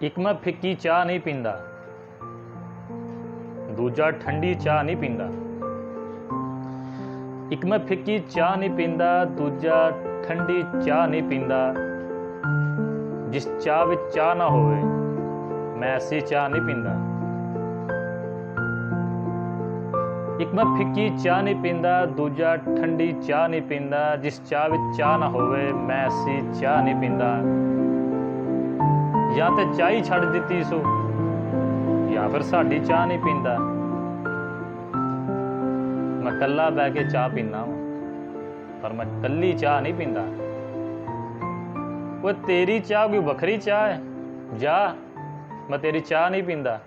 एक मैं फिक्की चाह नहीं पींदा, दूजा ठंडी चाह नहीं पींदा। एक मैं फिक्की चाह नहीं पींदा, दूजा ठंडी चाह नहीं पींदा। जिस चाह विच चाह ना होवे मैं ऐसी चाह नहीं पींदा। एक मैं फिक्की चाह नहीं पींदा, दूजा ठंडी चाह नहीं पींदा। जिस चाह विच चाह ना होवे मैं ऐसी चाह नहीं पींदा। या तो चाह ही छड़ दी सो या फिर साडी चाह नहीं पींदा। मैं कल्ला बह के चाह पीना वा पर मैं कल्ली चाह नहीं पींदा। वो तेरी चाह कोई वखरी चाह है जा, मैं तेरी चाह नहीं पींदा।